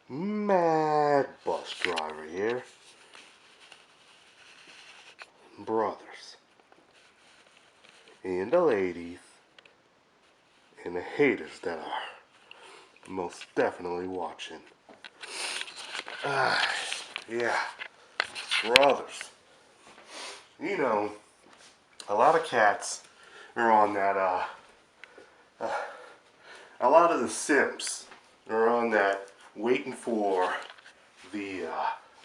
Mad bus driver here. Brothers. And the ladies. And the haters that are most definitely watching. Yeah. Brothers. You know, a lot of cats are on that, a lot of the simps are on that waiting for the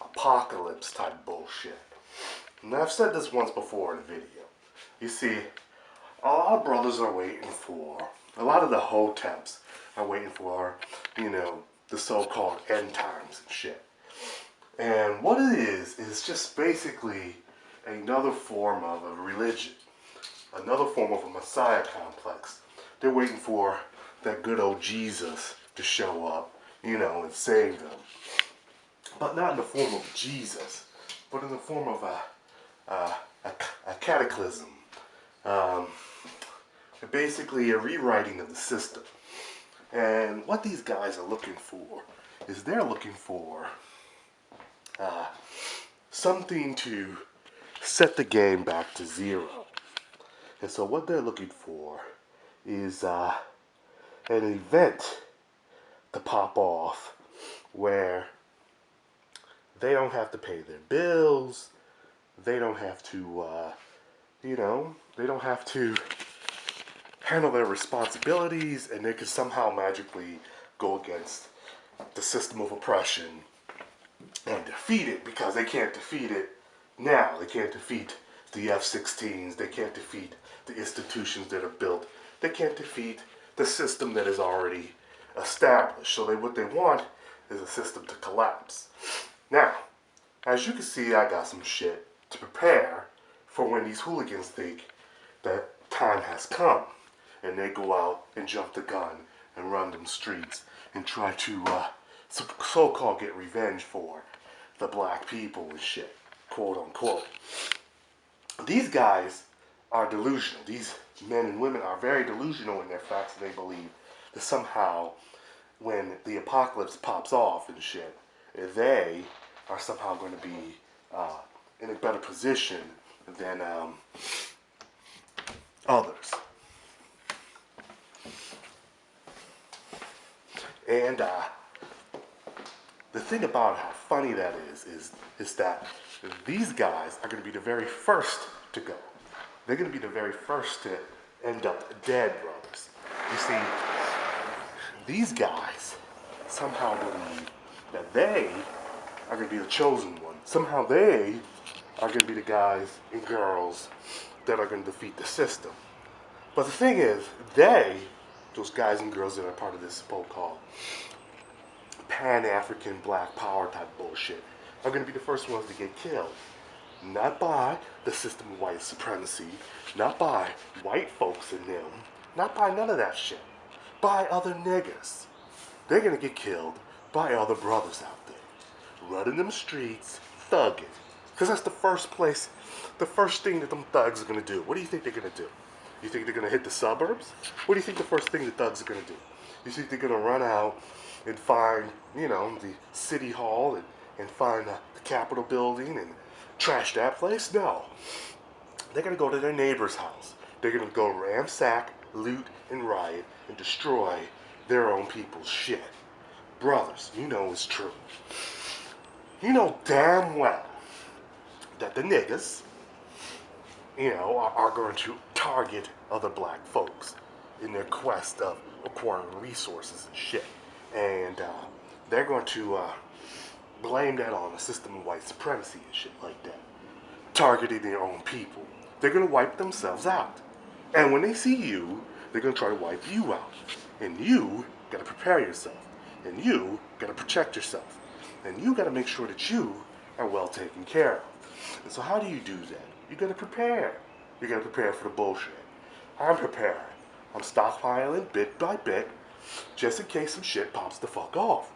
apocalypse type bullshit. And I've said this once before in a video. You see, a lot of brothers are waiting for, a lot of the hoteps are waiting for, the so-called end times and shit. And what it is just basically another form of a religion, another form of a Messiah complex. They're waiting for that good old Jesus to show up, and save them. But not in the form of Jesus, but in the form of a cataclysm. Basically a rewriting of the system. And what these guys are looking for is they're looking for something to set the game back to zero. And so what they're looking for is an event to pop off where they don't have to pay their bills, they don't have to, they don't have to handle their responsibilities, and they can somehow magically go against the system of oppression and defeat it, because they can't defeat it now. They can't defeat the F-16s, they can't defeat the institutions that are built, they can't defeat the system that is already established. So what they want is a system to collapse. Now, as you can see, I got some shit to prepare for when these hooligans think that time has come and they go out and jump the gun and run them streets and try to so-called get revenge for the black people and shit, quote unquote. These guys are delusional. These men and women are very delusional in their facts, and they believe that somehow when the apocalypse pops off and shit, they are somehow going to be in a better position than others. And the thing about how funny that is that these guys are going to be the very first to go. They're going to be the very first to end up dead, brothers. You see, these guys somehow believe that they are going to be the chosen one. Somehow they are going to be the guys and girls that are going to defeat the system. But the thing is, those guys and girls that are part of this so-called Pan-African Black Power type bullshit, are going to be the first ones to get killed. Not by the system of white supremacy, not by white folks in them, not by none of that shit. By other niggas. They're going to get killed by other brothers out there, running them streets, thugging. Because that's the first thing that them thugs are going to do. What do you think they're going to do? You think they're going to hit the suburbs? What do you think the first thing the thugs are going to do? You think they're going to run out and find, the city hall and find the Capitol building and trash that place? No. They're going to go to their neighbor's house. They're going to go ransack, loot, and riot and destroy their own people's shit. Brothers, you know it's true. You know damn well that the niggas, are going to target other black folks in their quest of acquiring resources and shit. And they're going to blame that on a system of white supremacy and shit like that. Targeting their own people. They're going to wipe themselves out. And when they see you, they're going to try to wipe you out. And you got to prepare yourself. And you got to protect yourself. And you got to make sure that you are well taken care of. And so how do you do that? You got to prepare. You got to prepare for the bullshit. I'm preparing. I'm stockpiling bit by bit, just in case some shit pops the fuck off.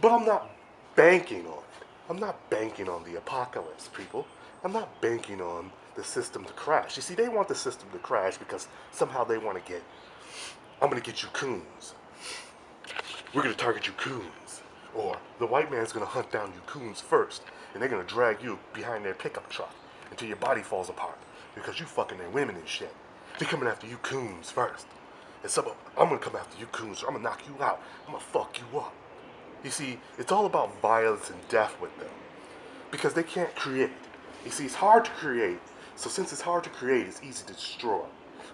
But I'm not banking on it. I'm not banking on the apocalypse, people. I'm not banking on the system to crash. You see, they want the system to crash because somehow they want to I'm going to get you coons. We're going to target you coons. Or the white man's gonna hunt down you coons first, and they're gonna drag you behind their pickup truck until your body falls apart because you fucking their women and shit. They're coming after you coons first. And I'm gonna come after you coons, I'm gonna knock you out, I'm gonna fuck you up. You see, it's all about violence and death with them. Because they can't create. You see, it's hard to create. So since it's hard to create, it's easy to destroy.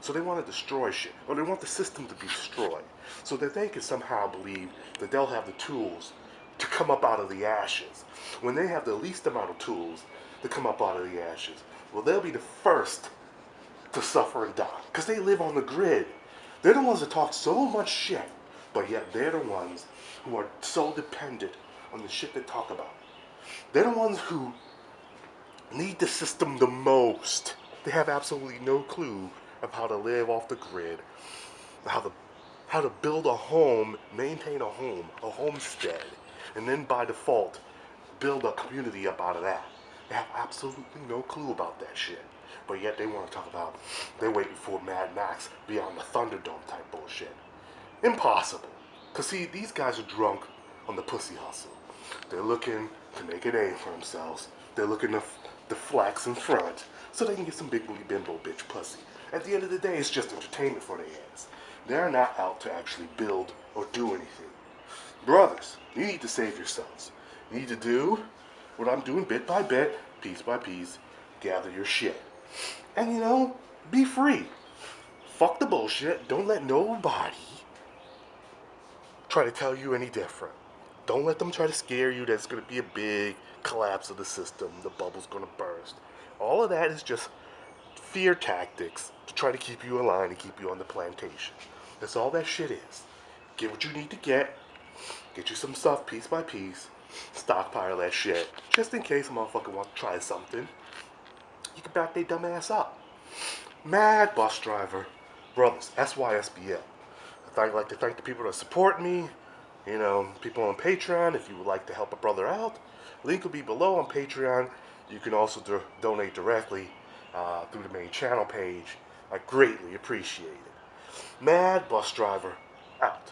So they want to destroy shit. Or they want the system to be destroyed. So that they can somehow believe that they'll have the tools to come up out of the ashes. When they have the least amount of tools to come up out of the ashes, well, they'll be the first to suffer and die. Because they live on the grid. They're the ones that talk so much shit, but yet they're the ones who are so dependent on the shit they talk about. They're the ones who need the system the most. They have absolutely no clue of how to live off the grid, how to build a home, maintain a homestead, and then by default, build a community up out of that. They have absolutely no clue about that shit. But yet they want to talk about they're waiting for Mad Max Beyond the Thunderdome type bullshit. Impossible. Because see, these guys are drunk on the pussy hustle. They're looking to make a name for themselves. They're looking to flex in front so they can get some big booty bimbo bitch pussy. At the end of the day, it's just entertainment for their ass. They're not out to actually build or do anything. Brothers, you need to save yourselves. You need to do what I'm doing bit by bit, piece by piece. Gather your shit. And be free. Fuck the bullshit. Don't let nobody try to tell you any different. Don't let them try to scare you that it's going to be a big collapse of the system, the bubble's going to burst. All of that is just fear tactics to try to keep you in line and keep you on the plantation. That's all that shit is. Get what you need to get you some stuff piece by piece, stockpile that shit, just in case a motherfucker wants to try something. You can back their dumb ass up. Mad bus driver. Brothers, SYSBM. I'd like to thank the people that support me. People on Patreon, if you would like to help a brother out. Link will be below on Patreon. You can also donate directly through the main channel page. I greatly appreciate it. Mad bus driver, out.